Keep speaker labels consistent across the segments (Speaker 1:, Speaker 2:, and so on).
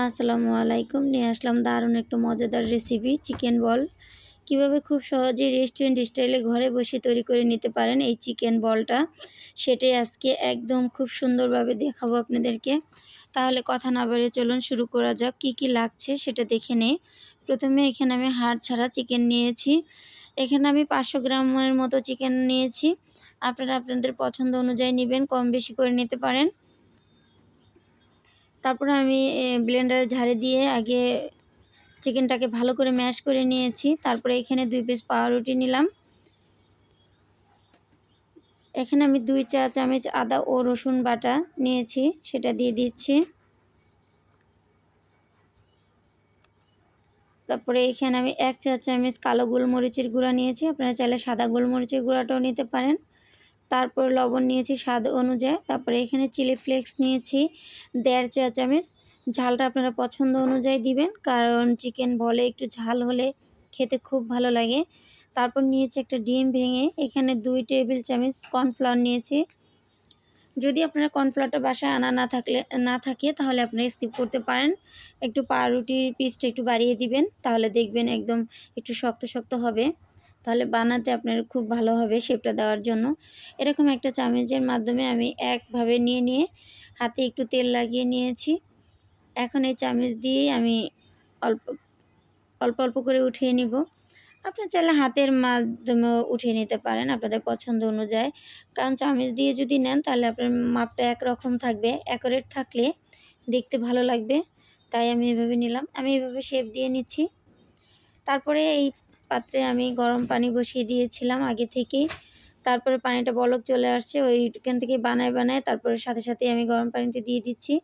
Speaker 1: আসসালামু আলাইকুম। নিয়ে আসলাম দারুণ একটা মজাদার রেসিপি চিকেন বল। কিভাবে খুব সহজেই রেস্টুরেন্ট স্টাইলে ঘরে বসে তৈরি করে নিতে পারেন এই চিকেন বলটা, সেটাই আজকে একদম খুব সুন্দরভাবে দেখাবো আপনাদেরকে। তাহলে কথা না বাড়িয়ে চলুন শুরু করা যাক। কি কি লাগছে সেটা দেখে নেই। প্রথমে এখানে আমি হাড় ছাড়া চিকেন নিয়েছি। এখানে আমি 500 গ্রামের মতো চিকেন নিয়েছি। আপনারা আপনাদের পছন্দ অনুযায়ী নেবেন, কম বেশি করে নিতে পারেন। তারপরে আমি ব্লেন্ডারে ঝাড়ে দিয়ে আগে চিকেনটাকে ভালো করে ম্যাশ করে নিয়েছি। তারপরে এখানে 2 পিস পাউরুটি নিলাম। এখানে আমি 2 চা চামচ আদা ও রসুন বাটা নিয়েছি, সেটা দিয়ে দিচ্ছি। তারপরে এখানে আমি 1 চা চামচ কালো গোলমরিচের গুঁড়া নিয়েছি। আপনারা চাইলে সাদা গোলমরিচের গুঁড়াটাও নিতে পারেন। তারপর লবণ নিয়েছি স্বাদ অনুযায়ী। তারপরে এখানে চিলি ফ্লেক্স নিয়েছি 1.5 চা চামচ। ঝালটা আপনারা পছন্দ অনুযায়ী দিবেন, কারণ চিকেন বলে একটু ঝাল হলে খেতে খুব ভালো লাগে। তারপর নিয়েছি একটা ডিম ভেঙে, এখানে 2 টেবিল চামচ কর্নফ্লাওয়ার নিয়েছি। যদি আপনারা কর্নফ্লাওয়ারটা বাসায় আনা না থাকে তাহলে আপনারা স্কিপ করতে পারেন। একটু পাউরুটির পিসটা একটু বাড়িয়ে দিবেন, তাহলে দেখবেন একদম একটু শক্ত শক্ত হবে। তাহলে বানাতে আপনার খুব ভালো হবে শেপটা দেওয়ার জন্য। এরকম একটা চামচের মাধ্যমে আমি একভাবে নিয়ে হাতে একটু তেল লাগিয়ে নিয়েছি। এখন এই চামচ দিয়েই আমি অল্প অল্প করে উঠিয়ে নিব। আপনারা চাইলে হাতের মাধ্যমেও উঠিয়ে নিতে পারেন আপনাদের পছন্দ অনুযায়ী। কারণ চামচ দিয়ে যদি নেন তাহলে আপনার মাপটা একরকম থাকবে। অ্যাকুরেট থাকলে দেখতে ভালো লাগবে। তাই আমি এভাবে নিলাম। আমি এভাবে শেপ দিয়ে নিচ্ছি। তারপরে এই পাত্রে আমি গরম পানি বসিয়ে দিয়েছিলাম আগে থেকেই। তারপরে পানিটা বলক চলে আসছে, ওইখান থেকে বানায় তারপরে সাথে আমি গরম পানিতে দিয়ে দিচ্ছি।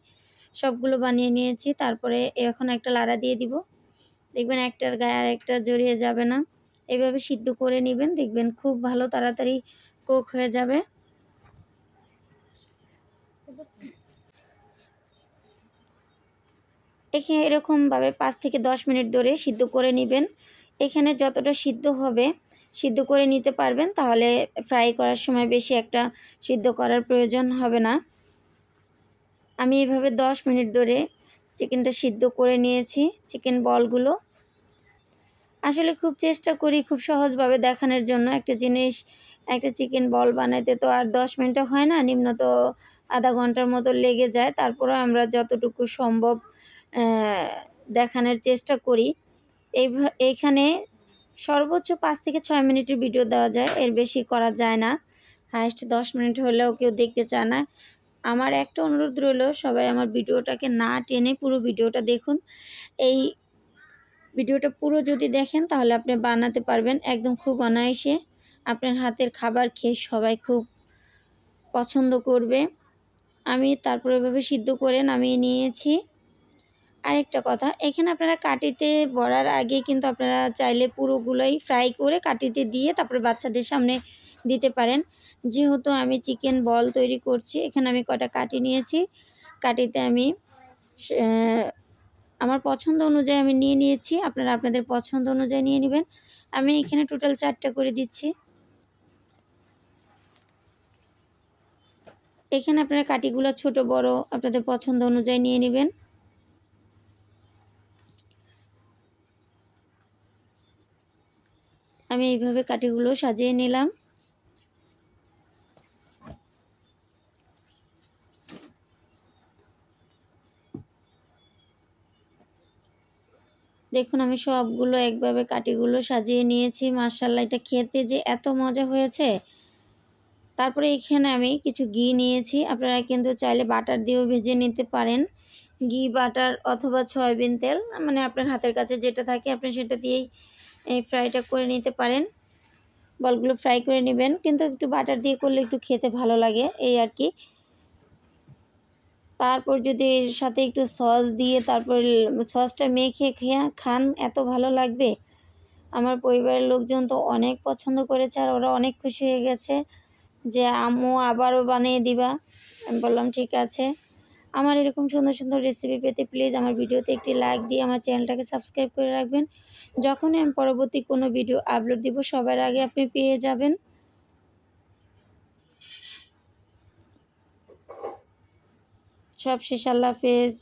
Speaker 1: সবগুলো বানিয়ে নিয়েছি। তারপরে এখন একটা লাড়া দিয়ে দিব। দেখবেন একটার গায়ে আরেকটা জড়িয়ে যাবে না। এভাবে সিদ্ধ করে নেবেন, দেখবেন খুব ভালো তাড়াতাড়ি কুক হয়ে যাবে। এখানে এরকমভাবে 5 থেকে 10 মিনিট ধরে সিদ্ধ করে নেবেন। এখানে যতটা সিদ্ধ হবে সিদ্ধ করে নিতে পারবেন, তাহলে ফ্রাই করার সময় বেশি একটা সিদ্ধ করার প্রয়োজন হবে না। আমি এভাবে 10 মিনিট ধরে চিকেনটা সিদ্ধ করে নিয়েছি। চিকেন বলগুলো আসলে খুব চেষ্টা করি খুব সহজভাবে দেখানোর জন্য। একটা জিনিস, একটা চিকেন বল বানাইতে তো আর 10 মিনিটও হয় না, নিম্নত আধা ঘন্টার মতো লেগে যায়। তারপরেও আমরা যতটুকু সম্ভব অ্যা দেখানোর চেষ্টা করি। এইখানে সর্বোচ্চ 5 থেকে 6 মিনিটের ভিডিও দেওয়া যায়, এর বেশি করা যায় না। হাইয়েস্ট 10 মিনিট হলেও কেউ দেখতে চায় না। আমার একটা অনুরোধ রইল, সবাই আমার ভিডিওটাকে না টেনে পুরো ভিডিওটা দেখুন। এই ভিডিওটা পুরো যদি দেখেন তাহলে আপনি বানাতে পারবেন একদম খুব অনায়াসে। আপনার হাতের খাবার খেয়ে সবাই খুব পছন্দ করবে। আমি তারপরে এভাবে সিদ্ধ করে নামিয়ে নিয়েছি। আরেকটা কথা, এখানে আপনারা কাঠিতে বড়ার আগে কিন্তু আপনারা চাইলে পুরোগুলোই ফ্রাই করে কাঠিতে দিয়ে তারপরে বাচ্চাদের সামনে দিতে পারেন। যেহেতু আমি চিকেন বল তৈরি করছি, এখানে আমি কটা কাঠি নিয়েছি। কাঠিতে আমি আমার পছন্দ অনুযায়ী আমি নিয়ে নিয়েছি। আপনারা আপনাদের পছন্দ অনুযায়ী নিয়ে নেবেন। আমি এখানে টোটাল 4টা করে দিচ্ছি। এখানে আপনারা কাঠিগুলো ছোট বড় আপনাদের পছন্দ অনুযায়ী নিয়ে নেবেন। আমি এইভাবে কাঠিগুলো সাজিয়ে নিলাম। দেখুন আমি সবগুলো একভাবে কাঠিগুলো সাজিয়ে নিয়েছি। মাশাআল্লাহ, এটা খেতে যে এত মজা হয়েছে। তারপরে এখানে আমি কিছু ঘি নিয়েছি। আপনারা কিন্তু চাইলে বাটার দিয়েও ভেজে নিতে পারেন। ঘি, বাটার অথবা সয়াবিন তেল, মানে আপনার হাতের কাছে যেটা থাকে আপনি সেটা দিয়েই এই ফ্রাইটা করে নিতে পারেন। বলগুলো ফ্রাই করে নেবেন, কিন্তু একটু বাটার দিয়ে করলে একটু খেতে ভালো লাগে, এই আর কি। তারপর যদি এর সাথে একটু সস দিয়ে তারপর সসটা মেখে খান, এত ভালো লাগবে। আমার পরিবারের লোকজন তো অনেক পছন্দ করেছে আর ওরা অনেক খুশি হয়ে গেছে যে আম্মু আবারও বানিয়ে দিবা। আমি বললাম ঠিক আছে। আমার এরকম সুন্দর রেসিপি পেতে প্লিজ আমার ভিডিওতে একটি লাইক দিয়ে আমার চ্যানেলটাকে সাবস্ক্রাইব করে রাখবেন। যখনই আমি পরবর্তী কোনো ভিডিও আপলোড দিব সবার আগে আপনি পেয়ে যাবেন। সব শেষ, আল্লাহ হাফেজ।